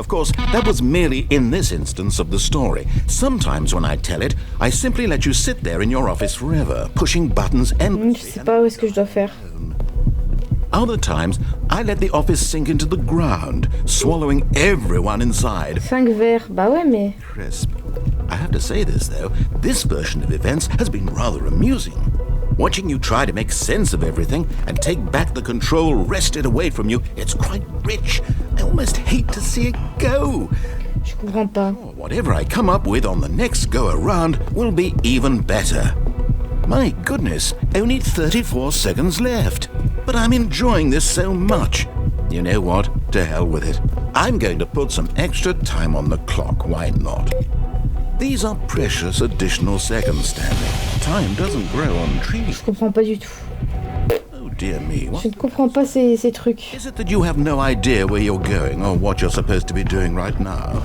S2: Of course, that was merely in this instance of the story. Sometimes when I tell it, I simply let you sit there in your office forever, pushing buttons endlessly.
S1: Je sais pas où est-ce que je dois faire.
S2: Other times, I let the office sink into the ground, swallowing everyone inside.
S1: 5 verres, bah ouais, mais...
S2: Crisp. I have to say this, though. This version of events has been rather amusing. Watching you try to make sense of everything and take back the control wrested away from you, it's quite rich. I almost hate to see it go.
S1: Je comprends pas.
S2: Whatever I come up with on the next go-around will be even better. My goodness, only 34 seconds left. But I'm enjoying this so much. You know what? To hell with it. I'm going to put some extra time on the clock, why not? These are precious additional seconds, Stanley. Time doesn't grow on trees.
S1: Je comprends pas du tout.
S2: Oh dear me, what?
S1: Je ne comprends pas ces trucs.
S2: Is it that you have no idea where you're going or what you're supposed to be doing right now?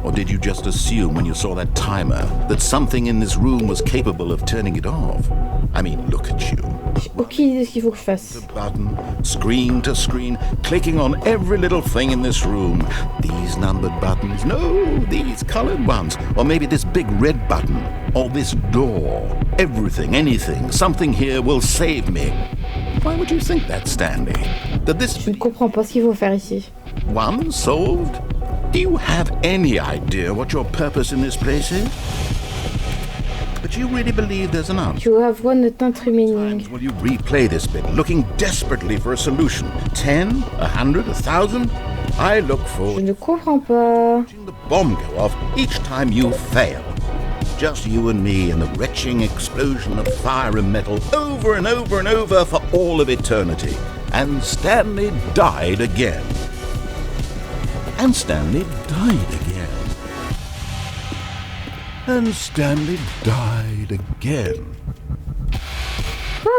S2: Or did you just assume when you saw that timer that something in this room was capable of turning it off? I mean, look at you.
S1: J'ai aucune idée de ce qu'il faut que je fasse.
S2: Button, screen to screen, clicking on every little thing in this room. These numbered buttons, no, these colored ones. Or maybe this big red button, or this door. Everything, anything, something here will save me. Why would you think that, Stanley? That this
S1: Je ne comprends pas ce qu'il faut faire ici.
S2: one solved? Do you have any idea what your purpose in this place is? But you really believe there's an answer?
S1: You have one atteint remaining.
S2: Will you replay this bit, looking desperately for a solution? 10, 100, 1,000? I look
S1: Je
S2: forward
S1: ne comprends pas.
S2: to watching the bomb go off each time you fail. Just you and me and the retching explosion of fire and metal over and over and over for all of eternity. And Stanley died again. And Stanley died again. And Stanley died again.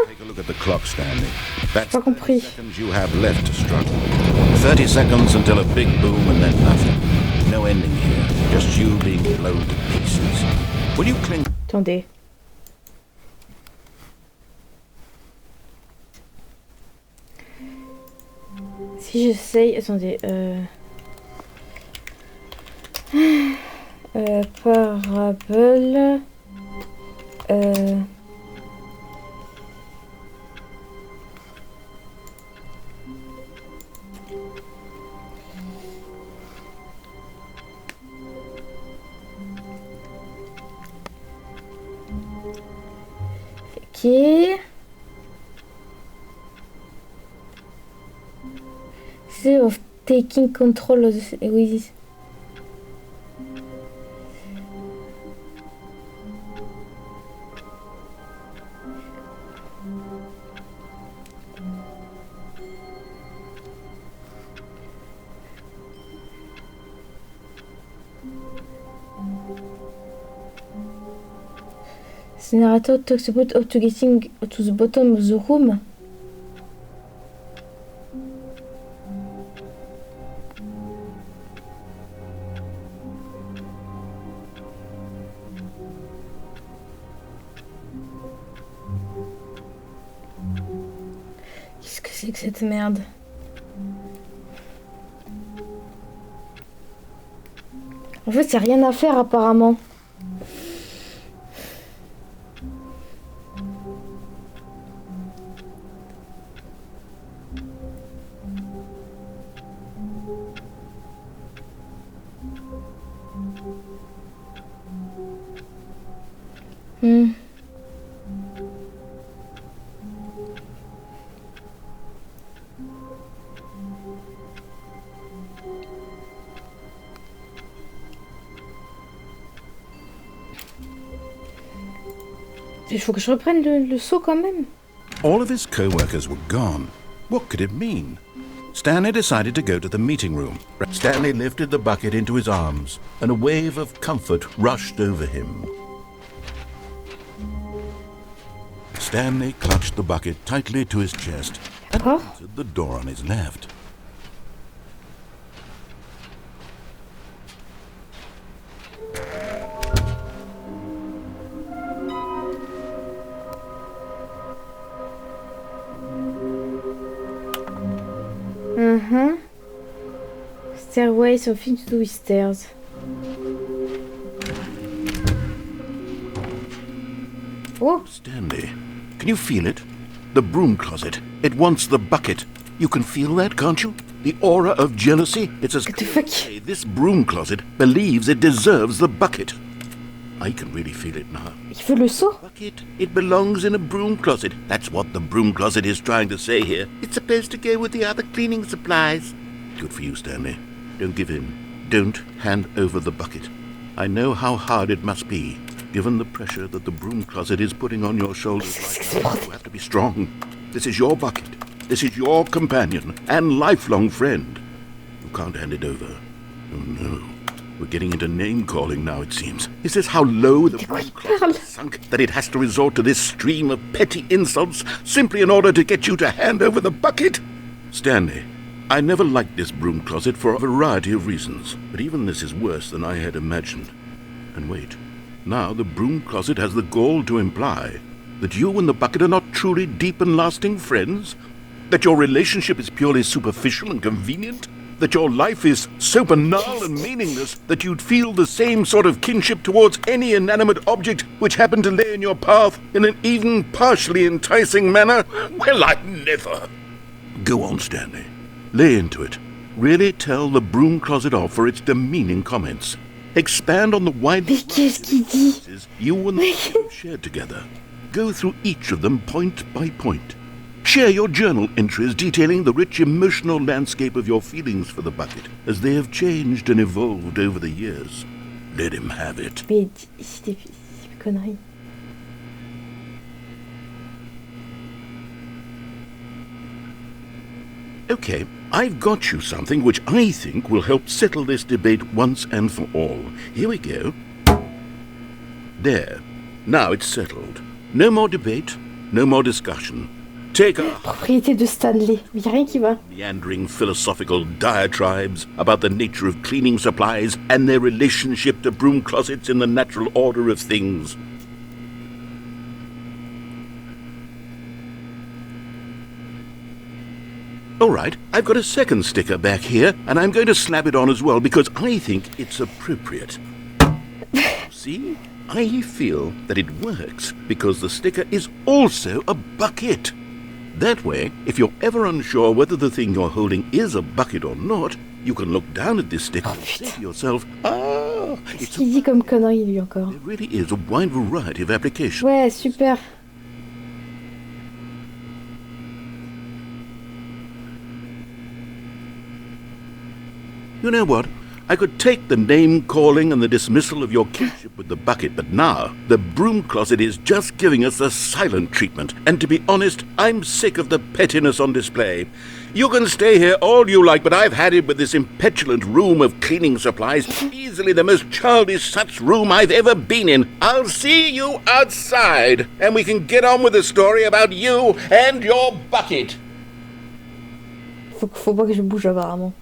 S2: Take a look at the clock, Stanley. That's
S1: Pas compris.
S2: 30 seconds you have left to struggle. 30 seconds until a big boom and then nothing. No ending here. Just you being blown to pieces. Will you cling?
S1: Attendez. Si j'essaye... Attendez. Parabole... Ok. Instead of taking control of the... Oui. The narrator talks about how to getting to the bottom of the room. Qu'est-ce que c'est que cette merde? En fait, y a rien à faire apparemment. Il faut que je reprenne le saut quand même.
S2: All of his co-workers were gone. What could it mean? Stanley decided to go to the meeting room. Stanley lifted the bucket into his arms, and a wave of comfort rushed over him. Stanley clutched the bucket tightly to his chest and
S1: D'accord.
S2: entered the door on his left.
S1: Stairway, something to do with stairs. Oh!
S2: Stanley, can you feel it? The broom closet. It wants the bucket. You can feel that, can't you? The aura of jealousy. It's as
S1: Fuck.
S2: this broom closet believes it deserves the bucket. I can really feel it now.
S1: Il veut le seau?
S2: Bucket, it belongs in a broom closet. That's what the broom closet is trying to say here. It's supposed to go with the other cleaning supplies. Good for you, Stanley. Don't give in. Don't hand over the bucket. I know how hard it must be, given the pressure that the broom closet is putting on your shoulders right now. You have to be strong. This is your bucket. This is your companion and lifelong friend. You can't hand it over. Oh no. We're getting into name-calling now, it seems. Is this how low the broom closet is sunk, that it has to resort to this stream of petty insults simply in order to get you to hand over the bucket? Stanley, I never liked this broom closet for a variety of reasons, but even this is worse than I had imagined. And wait, now the broom closet has the gall to imply that you and the bucket are not truly deep and lasting friends? That your relationship is purely superficial and convenient? That your life is so banal and meaningless that you'd feel the same sort of kinship towards any inanimate object which happened to lay in your path in an even partially enticing manner? Well, I never. Go on, Stanley. Lay into it. Really tell the broom closet off for its demeaning comments. Expand on the wide experiences you and the bucket have shared together. Go through each of them point by point. Share your journal entries detailing the rich emotional landscape of your feelings for the bucket as they have changed and evolved over the years. Let him have it.
S1: Mais c'est des conneries.
S2: Okay, I've got you something which I think will help settle this debate once and for all. Here we go. There. Now it's settled. No more debate, no more discussion. Take a
S1: Propriété de Stanley. Il y a rien qui va.
S2: meandering philosophical diatribes about the nature of cleaning supplies and their relationship to broom closets in the natural order of things. All right, I've got a second sticker back here, and I'm going to slap it on as well because I think it's appropriate. See? I feel that it works because the sticker is also a bucket. That way, if you're ever unsure whether the thing you're holding is a bucket or not, you can look down at this sticker and say to yourself, ah,
S1: Qu'est-ce qu'il dit comme connerie, lui, encore?
S2: there really is a wide variety of applications.
S1: Ouais, super.
S2: You know what? I could take the name-calling and the dismissal of your kinship with the bucket, but now the broom closet is just giving us the silent treatment. And to be honest, I'm sick of the pettiness on display. You can stay here all you like, but I've had it with this impetulant room of cleaning supplies. Easily the most childish such room I've ever been in. I'll see you outside, and we can get on with the story about you and your bucket.
S1: Faut pas que je bouge, apparemment.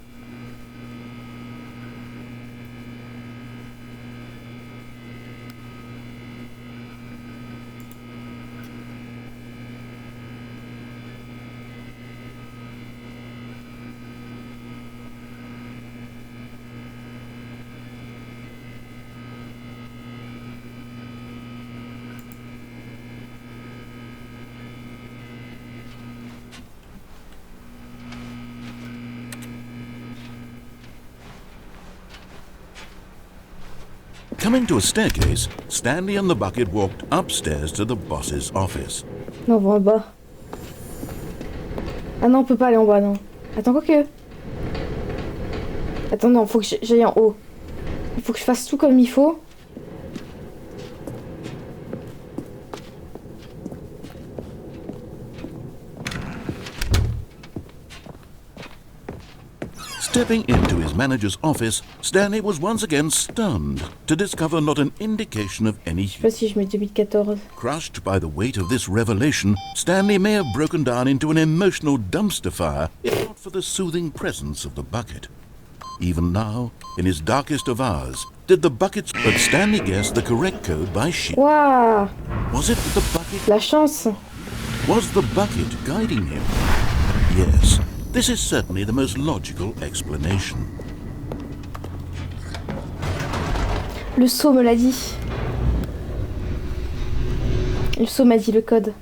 S2: Coming to a staircase, Stanley and the bucket walked upstairs to the boss's office.
S1: Non, on va en bas. Ah non, on peut pas aller en bas, non. Attends, quoi que... Attends, non, faut que j'aille en haut. Il faut que je fasse tout comme il faut.
S2: Stepping into his manager's office, Stanley was once again stunned to discover not an indication of any...
S1: Je sais pas si je mets 2014.
S2: Crushed by the weight of this revelation, Stanley may have broken down into an emotional dumpster fire if not for the soothing presence of the bucket. Even now, in his darkest of hours, did the bucket's... But Stanley guessed the correct code by sheer...
S1: Waouh!
S2: Was it the bucket?
S1: La chance!
S2: Was the bucket guiding him? Yes, this is certainly the most logical explanation.
S1: Le SEAU me l'a dit. Le SEAU m'a dit le code.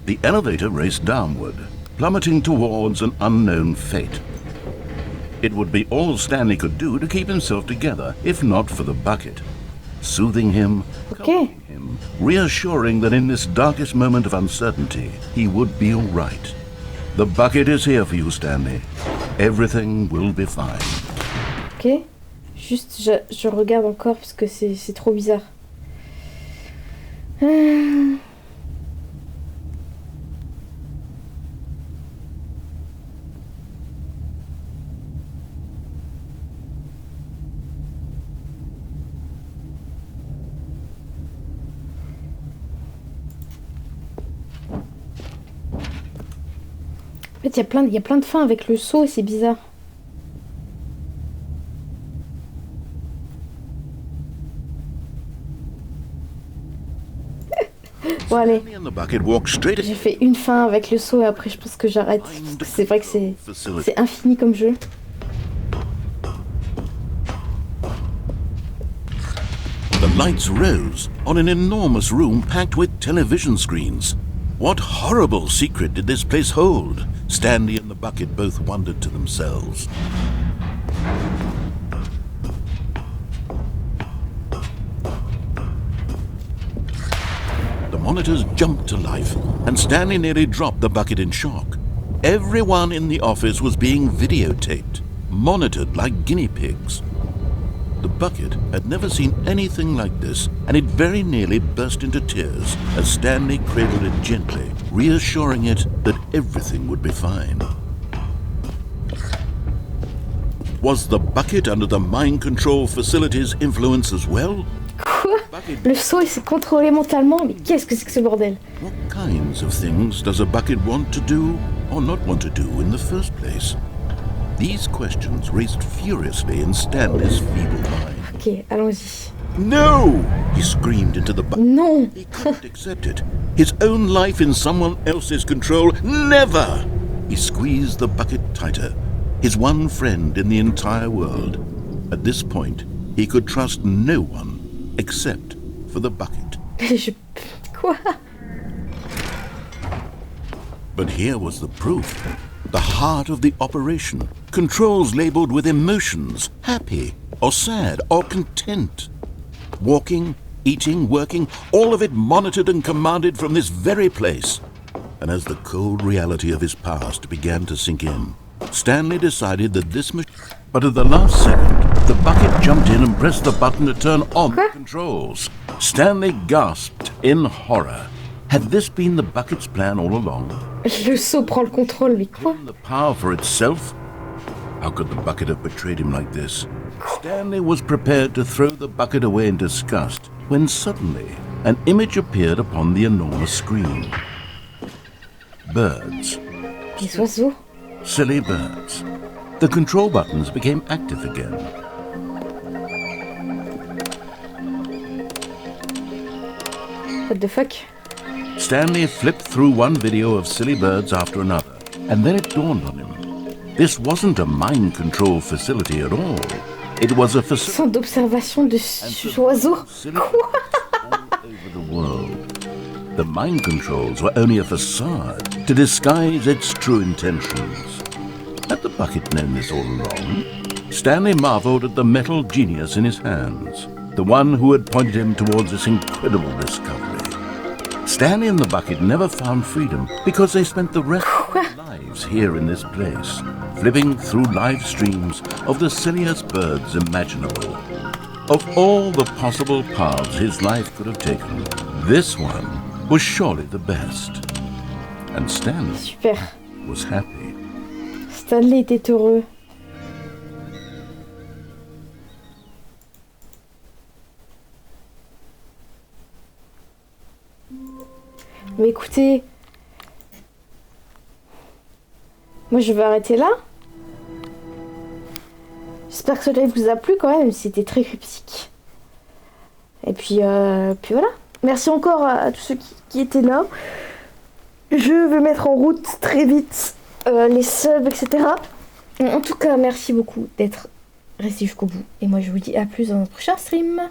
S2: The elevator raced downward, plummeting towards an unknown fate. It would be all Stanley could do to keep himself together, if not for the bucket. Soothing him, calming him, reassuring that in this darkest moment of uncertainty, he would be all right. The bucket is here for you, Stanley. Everything will be fine.
S1: Ok. Juste, je regarde encore parce que c'est trop bizarre. En fait, il y a plein de fins avec le SEAU et c'est bizarre. Bon allez, j'ai fait une fin avec le SEAU et après je pense que j'arrête. Parce que c'est vrai que c'est infini comme jeu.
S2: The lights rose on an enormous room packed with television screens. What horrible secret did this place hold? Stanley and the bucket both wondered to themselves. The monitors jumped to life, and Stanley nearly dropped the bucket in shock. Everyone in the office was being videotaped, monitored like guinea pigs. The bucket had never seen anything like this, and it very nearly burst into tears as Stanley cradled it gently, reassuring it that everything would be fine. Was the bucket under the mind control facility's influence as well?
S1: Quoi? Le SEAU il s'est contrôlé mentalement, mais qu'est-ce que c'est que ce bordel?
S2: What kinds of things does a bucket want to do or not want to do in the first place? These questions raced furiously in Stanley's feeble mind.
S1: Ok, allons-y.
S2: No! He screamed into the bucket.
S1: Non!
S2: He couldn't accept it. His own life in someone else's control. Never! He squeezed the bucket tighter. His one friend in the entire world. At this point, he could trust no one except for the bucket.
S1: Quoi?
S2: But here was the proof. The heart of the operation. Controls labeled with emotions, happy or sad or content. Walking, eating, working, all of it monitored and commanded from this very place. And as the cold reality of his past began to sink in, Stanley decided that this machine... But at the last second, the bucket jumped in and pressed the button to turn on the controls. Stanley gasped in horror. Had this been the bucket's plan all along?
S1: Le SEAU prend le contrôle, mais quoi?
S2: The power for itself? How could the bucket have betrayed him like this? Stanley was prepared to throw the bucket away in disgust when suddenly an image appeared upon the enormous screen. Birds.
S1: Les oiseaux?
S2: Silly birds. The control buttons became active again.
S1: What the fuck?
S2: Stanley flipped through one video of silly birds after another, and then it dawned on him. This wasn't a mind control facility at all. It was a facility...
S1: Centre d'observation de oiseaux?
S2: All over the world. The mind controls were only a facade to disguise its true intentions. Had the bucket known this all along? Stanley marveled at the metal genius in his hands, the one who had pointed him towards this incredible discovery. Stanley and the bucket never found freedom because they spent the rest of their lives here in this place, flipping through live streams of the silliest birds imaginable. Of all the possible paths his life could have taken, this one was surely the best. And Stanley was happy.
S1: Stanley était heureux. Mais écoutez, moi je vais arrêter là. J'espère que ce live vous a plu quand même, c'était très cryptique. Et puis voilà. Merci encore à tous ceux qui étaient là. Je vais mettre en route très vite les subs, etc. En tout cas, merci beaucoup d'être resté jusqu'au bout. Et moi, je vous dis à plus dans notre prochain stream.